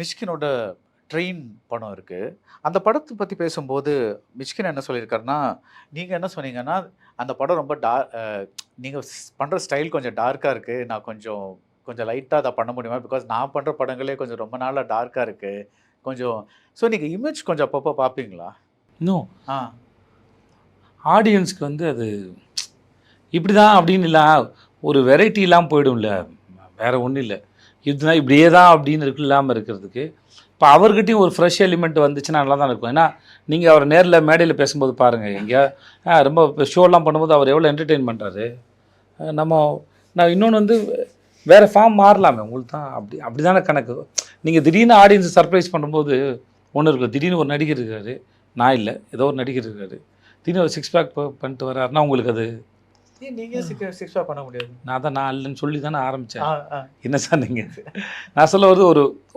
மிஷ்கினோட train படம் இருக்கு. அந்த படத்த பத்தி பேசும்போது மிஷ்கின் என்ன சொல்லியிருக்காருன்னா, நீங்க என்ன சொன்னீங்கன்னா, அந்த படம் ரொம்ப நீங்க பண்ற ஸ்டைல் கொஞ்சம் டார்க்கா இருக்கு. நான் கொஞ்சம் கொஞ்சம் லைட்டா அத பண்ண முடியுமா? பிகாஸ் நான் பண்ற படங்களே கொஞ்சம் ரொம்ப நாளா டார்க்கா இருக்கு. கொஞ்சம் நீங்க இமேஜ் கொஞ்சம் அப்பப்போ பார்ப்பீங்களா? இன்னும் ஆ. ஆடியன்ஸ்க்கு வந்து அது இப்படி தான் அப்படின்னு இல்லை, ஒரு வெரைட்டி இல்லாமல் போயிடும்ல, வேற ஒன்றும் இல்லை. இதுதான் இப்படியே தான் அப்படின்னு இல்லாமல் இருக்கிறதுக்கு இப்போ அவர்கிட்டையும் ஒரு ஃப்ரெஷ் எலிமெண்ட் வந்துச்சுன்னா நல்லா தான் இருக்கும். ஏன்னா நீங்கள் அவர் நேரில் மேடையில் பேசும்போது பாருங்கள், எங்கேயா ரொம்ப ஷோலாம் பண்ணும்போது அவர் எவ்வளோ என்டர்டெயின் பண்ணுறாரு. நான் இன்னொன்று வந்து வேறு ஃபார்ம் மாறலாமே, உங்களுக்கு தான் அப்படி தானே கணக்கு. நீங்கள் திடீர்னு ஆடியன்ஸை சர்ப்ரைஸ் பண்ணும்போது ஒன்று இருக்கும். திடீர்னு ஒரு நடிகர் இருக்கார், நான் இல்லை, ஏதோ ஒரு நடிகர் இருக்கார், திடீர்னு ஒரு சிக்ஸ் பேக் பண்ணிட்டு வர்றாருன்னா உங்களுக்கு அது நீங்க சிக்ஸ் பேக் பண்ண முடியாது. நான் இல்லைன்னு சொல்லி தானே ஆரம்பித்தேன். என்ன சார் நீங்கள், நான் சொல்ல வருது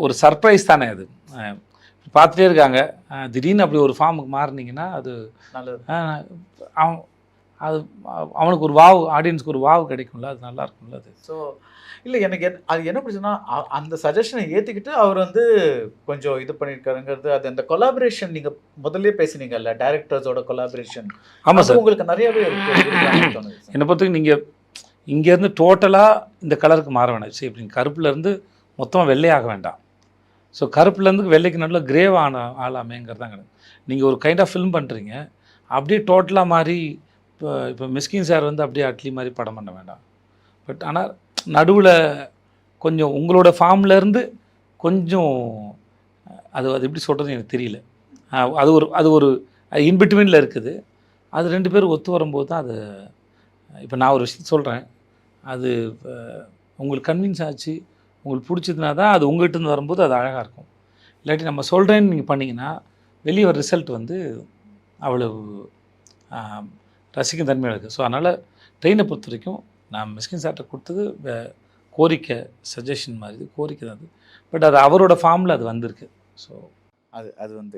ஒரு சர்ப்ரைஸ் தானே அது. பார்த்துட்டே இருக்காங்க, திடீர்னு அப்படி ஒரு ஃபார்முக்கு மாறினீங்கன்னா அது நல்லது. அது அவனுக்கு ஒரு வாவ், ஆடியன்ஸ்க்கு ஒரு வாவ் கிடைக்கும்ல, அது நல்லா இருக்கும்ல அது. ஸோ இல்லை எனக்கு அது என்ன பிரச்சனைனா, அந்த சஜஷனை ஏற்றுக்கிட்டு அவர் வந்து கொஞ்சம் இது பண்ணியிருக்காருங்கிறது. அது அந்த கொலாபரேஷன் நீங்கள் முதல்ல பேசினீங்கல்ல, டைரக்டர்ஸோட கொலாபரேஷன். ஆமாம் சார், உங்களுக்கு நிறையவே இருக்கு. என்னை பொறுத்தவரைக்கும் நீங்கள் இங்கேருந்து டோட்டலாக இந்த கலருக்கு மாற வேண்டாம். சரி, இப்படி கருப்புலேருந்து மொத்தமாக வெள்ளையாக வேண்டாம். ஸோ கருப்புலேருந்து வெள்ளைக்கு நடுவில் கிரேவ் ஆளாமேங்கிறது தான் கிடையாது. நீங்கள் ஒரு கைண்ட் ஆஃப் ஃபில்ம் பண்ணுறீங்க, அப்படியே டோட்டலாக மாதிரி இப்போ மிஸ்கின் சார் வந்து அப்படியே அட்லி மாதிரி படம் பண்ண வேண்டாம். பட் ஆனால் நடுவில் கொஞ்சம் உங்களோட ஃபார்ம்லேருந்து கொஞ்சம் அது எப்படி சொல்கிறது எனக்கு தெரியல. அது ஒரு இன்பிட்வீனில் இருக்குது. அது ரெண்டு பேரும் ஒத்து வரும்போது தான் அது. இப்போ நான் ஒரு விஷயம் சொல்கிறேன், அது உங்களுக்கு கன்வின்ஸ் ஆச்சு, உங்களுக்கு பிடிச்சதுனா தான் அது உங்கள்கிட்ட வரும்போது அது அழகாக இருக்கும். இல்லாட்டி நம்ம சொல்கிறேன்னு நீங்கள் பண்ணிங்கன்னா வெளியே ஒரு ரிசல்ட் வந்து அவ்வளவு ரசிக்கும் தன்மையாக இருக்குது. ஸோ அதனால் ட்ரெயினை பொறுத்த வரைக்கும் நான் மிஸ்கின் சார்ட்ட கொடுத்தது கோரிக்கை, சஜஷன் மாதிரி கோரிக்கை தான் அது. பட் அது அவரோட ஃபார்மில் அது வந்திருக்கு. ஸோ அது வந்து